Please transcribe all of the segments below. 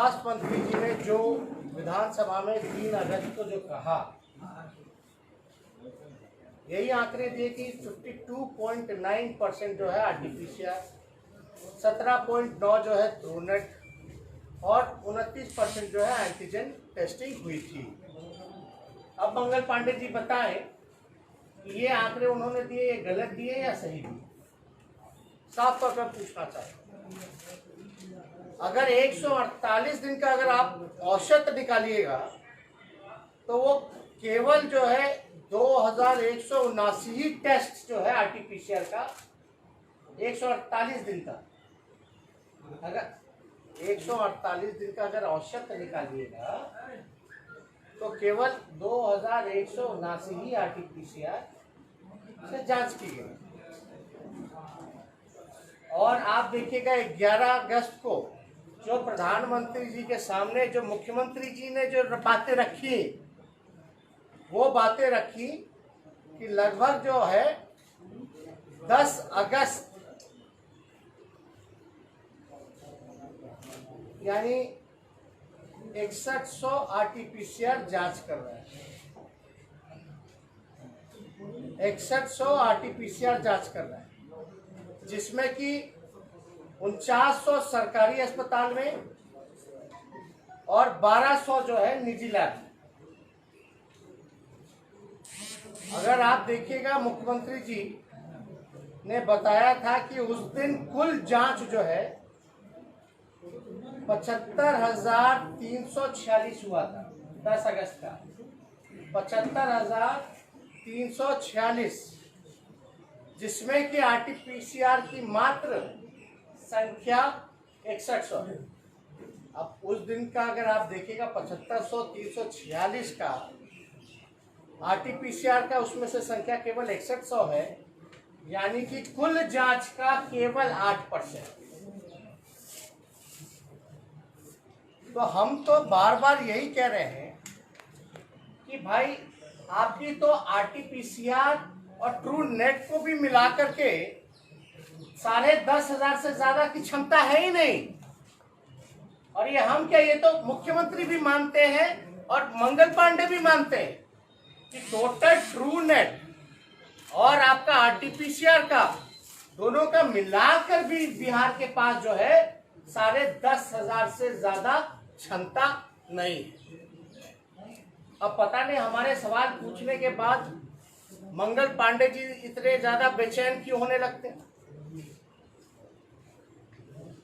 स्वास्थ्य मंत्री जी ने जो विधानसभा में 3 अगस्त को जो कहा, यही आंकड़े दिए कि 52.9% जो है आरटीपीसीआर, 17.9 जो है ट्रूनेट और 29% जो है एंटीजन टेस्टिंग हुई थी। अब मंगल पांडे जी बताएं कि ये आंकड़े उन्होंने दिए, ये गलत दिए या सही दिए? साफ तौर पर पूछना चाहता हूं। अगर 148 दिन का अगर आप औसत निकालिएगा तो वो केवल जो है 2179 ही टेस्ट जो है आरटीपीसीआर का 148 दिन का, अगर 148 दिन का अगर औसत निकालिएगा तो केवल 2179 ही आरटीपीसीआर से जांच की गई। और आप देखिएगा 11 अगस्त को जो प्रधानमंत्री जी के सामने जो मुख्यमंत्री जी ने जो बातें रखी, वो बातें रखी कि लगभग जो है 10 अगस्त यानी 6100 आरटीपीसीआर जांच कर रहे हैं। 6100 आरटीपीसीआर जांच कर रहे हैं, जिसमें कि 4900 सरकारी अस्पताल में और 1200 जो है निजी लैब में। अगर आप देखिएगा मुख्यमंत्री जी ने बताया था कि उस दिन कुल जांच जो है 75,346 हुआ था 10 अगस्त का, 75,346, जिसमें कि आरटीपीसीआर की मात्र संख्या 6100 है। अब उस दिन का अगर आप देखिएगा 75,346 का आरटीपीसीआर का, उसमें से संख्या केवल 6100 है, यानी कि कुल जांच का केवल 8%। तो हम तो बार बार यही कह रहे हैं कि भाई आपकी तो आरटीपीसीआर और ट्रू नेट को भी मिला करके 10,500 से ज्यादा की क्षमता है ही नहीं। और ये हम क्या, ये तो मुख्यमंत्री भी मानते हैं और मंगल पांडे भी मानते हैं कि टोटल ट्रू नेट और आपका आरटीपीसीआर का दोनों का मिलाकर भी बिहार के पास जो है 10,500 से ज्यादा क्षमता नहीं है। अब पता नहीं हमारे सवाल पूछने के बाद मंगल पांडे जी इतने ज्यादा बेचैन क्यों होने लगते हैं।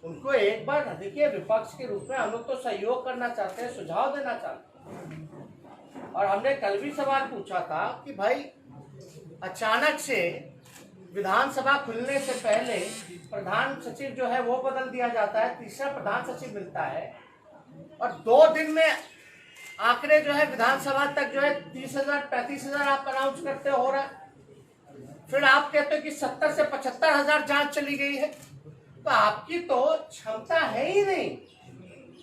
उनको एक बार देखिए, विपक्ष के रूप में हम लोग तो सहयोग करना चाहते हैं, सुझाव देना चाहते हैं। और हमने कल भी सवाल पूछा था कि भाई अचानक से विधानसभा खुलने से पहले प्रधान सचिव जो है वो बदल दिया जाता है, तीसरा प्रधान सचिव मिलता है और 2 दिन में आंकड़े जो है विधानसभा तक जो है 30,000-35,000 आप अनाउंस करते हो रहा है। फिर आप कहते हो कि 70 से 75,000 जांच चली गई है। तो आपकी तो क्षमता है ही नहीं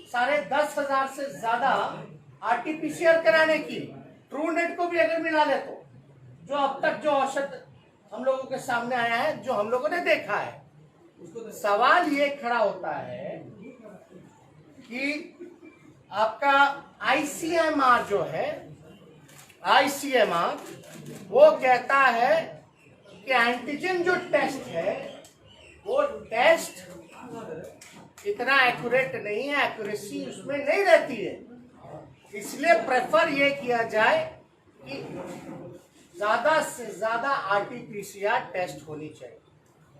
10,500 से ज्यादा आरटीपीसीआर कराने की। ट्रू नेट को भी अगर मिला ले तो जो अब तक जो औसत हम लोगों के सामने आया है, जो हम लोगों ने देखा है, सवाल ये खड़ा होता है कि आपका आईसीएमआर जो है, आईसीएमआर वो कहता है कि एंटीजन जो टेस्ट है वो टेस्ट इतना एक्यूरेट नहीं है, एक्यूरेसी उसमें नहीं रहती है। इसलिए प्रेफर ये किया जाए कि ज्यादा से ज्यादा आरटीपीसीआर टेस्ट होनी चाहिए।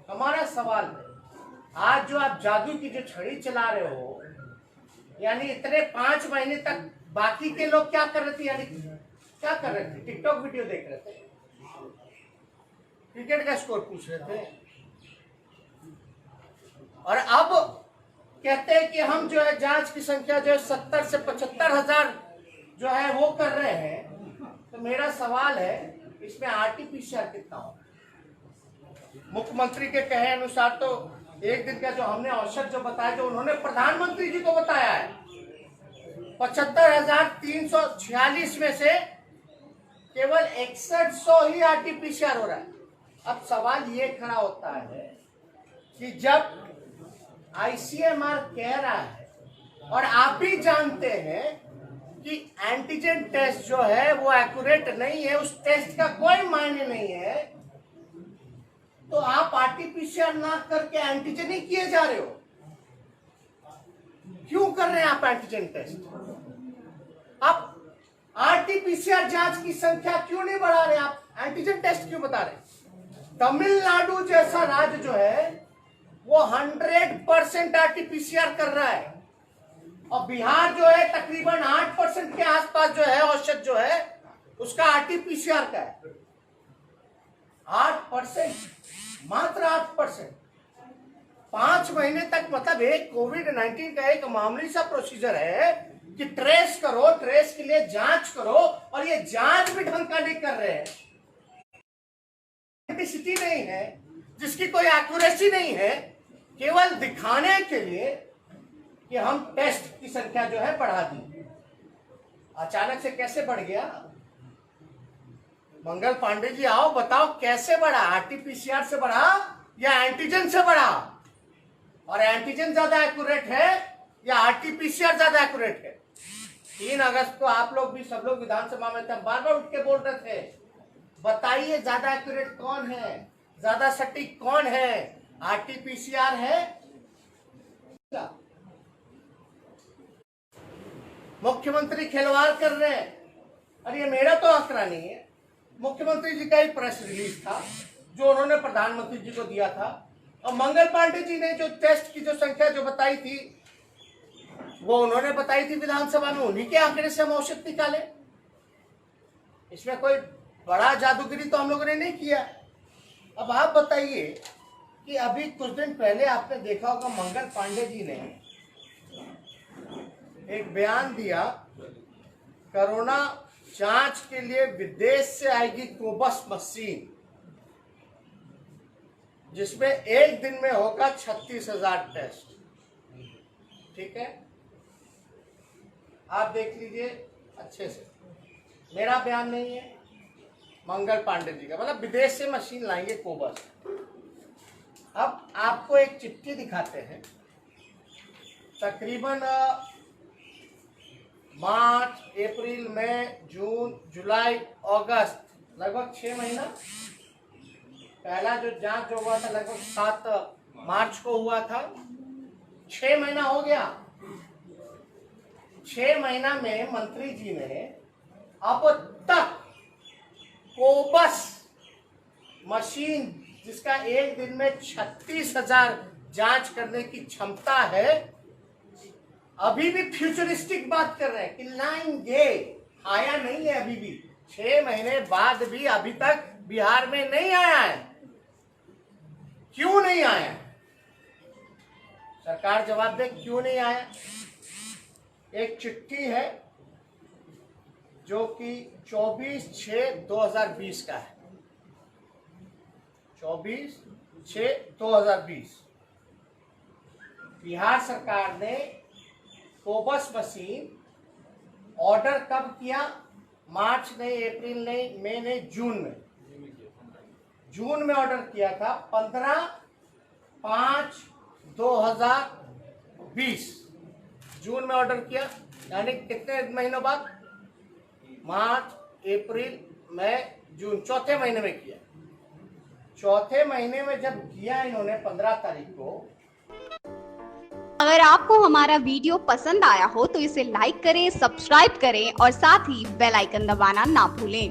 हमारा सवाल है, आज जो आप जादू की जो छड़ी चला रहे हो, यानी इतने 5 महीने तक बाकी के लोग क्या कर रहे थे, यानी क्या कर रहे थे, टिकटॉक वीडियो देख रहे थे, क्रिकेट का स्कोर पूछ रहे थे, और अब कहते हैं कि हम जो है जांच की संख्या जो है 70 से 75,000 जो है वो कर रहे हैं। तो मेरा सवाल है, इसमें आरटीपीसीआर कितना हो? मुख्यमंत्री के कहे अनुसार तो एक दिन का जो हमने औसत जो बताया, जो उन्होंने प्रधानमंत्री जी को बताया है, 75,346 में से केवल 6100 ही आरटीपीसीआर हो रहा है। अब सवाल ये खड़ा होता है कि जब आईसीएमआर कह रहा है और आप भी जानते हैं कि एंटीजन टेस्ट जो है वो एक्यूरेट नहीं है, उस टेस्ट का कोई मायने नहीं है। तो आप आरटीपीसीआर ना करके एंटीजन ही किए जा रहे हो। क्यों कर रहे हैं आप एंटीजन टेस्ट? आप आरटीपीसीआर जांच की संख्या क्यों नहीं बढ़ा रहे? आप एंटीजन टेस्ट क्यों बता रहे? तमिलनाडु जैसा राज्य जो है वो 100% आरटीपीसीआर कर रहा है, और बिहार जो है तकरीबन 8% के आसपास जो है औसत जो है उसका आरटीपीसीआर का है। 8%, मात्र 8%। 5 महीने तक, मतलब एक कोविड-19 का एक मामूली सा प्रोसीजर है कि ट्रेस करो, ट्रेस के लिए जांच करो, और ये जांच भी ढंग का नहीं कर रहे हैं। ऑथेंटिसिटी नहीं है, जिसकी कोई एक्यूरेसी नहीं है, केवल दिखाने के लिए कि हम टेस्ट की संख्या जो है बढ़ा दी। अचानक से कैसे बढ़ गया? मंगल पांडे जी आओ, बताओ कैसे बढ़ा? आरटीपीसीआर से बढ़ा या एंटीजन से बढ़ा? और एंटीजन ज्यादा एक्यूरेट है या आरटीपीसीआर ज्यादा एक्यूरेट है? 3 अगस्त को आप लोग भी, सब लोग विधानसभा में थे, बार बार उठ के बोल रहे थे, बताइए ज्यादा एक्यूरेट कौन है, ज्यादा सटीक कौन है, आरटीपीसीआर है? मुख्यमंत्री खिलवाड़ कर रहे हैं। अरे ये मेरा तो आंकड़ा नहीं है, मुख्यमंत्री जी का ही प्रेस रिलीज था जो उन्होंने प्रधानमंत्री जी को दिया था, और मंगल पांडे जी ने जो टेस्ट की जो संख्या जो बताई थी वो उन्होंने बताई थी विधानसभा में, उन्हीं के आंकड़े से हम औसत निकाले। इसमें कोई बड़ा जादूगिरी तो हम लोगों ने नहीं किया। अब आप बताइए कि अभी कुछ दिन पहले आपने देखा होगा मंगल पांडे जी ने एक बयान दिया, कोरोना जांच के लिए विदेश से आएगी कोबस मशीन, जिसमें एक दिन में होगा 36,000 टेस्ट। ठीक है, आप देख लीजिए अच्छे से, मेरा बयान नहीं है, मंगल पांडे जी का, मतलब विदेश से मशीन लाएंगे कोबस। अब आपको एक चिट्ठी दिखाते हैं, तकरीबन मार्च, अप्रैल, मई, जून, जुलाई, अगस्त, लगभग 6 महीना। पहला जो जांच जो हुआ था लगभग 7 मार्च को हुआ था, 6 महीना हो गया। 6 महीना में मंत्री जी ने अब तक कोबस मशीन, जिसका एक दिन में 36,000 जांच करने की क्षमता है, अभी भी फ्यूचरिस्टिक बात कर रहे हैं कि लाएंगे, आया नहीं है अभी भी। 6 महीने बाद भी अभी तक बिहार में नहीं आया है। क्यों नहीं आया? सरकार जवाब दे, क्यों नहीं आया? एक चिट्ठी है जो कि 24/6/2020 का है, 24/6/2020। बिहार सरकार ने कोबस मशीन ऑर्डर कब किया? मार्च नहीं, अप्रैल नहीं, मई नहीं, जून में। जून में ऑर्डर किया था, 15/5/2020 जून में ऑर्डर किया, यानी कितने महीनों बाद? मार्च, अप्रैल, मई, जून, चौथे महीने में किया। चौथे महीने में जब किया इन्होंने 15 तारीख को। अगर आपको हमारा वीडियो पसंद आया हो तो इसे लाइक करें, सब्सक्राइब करें और साथ ही बेल आइकन दबाना ना भूलें।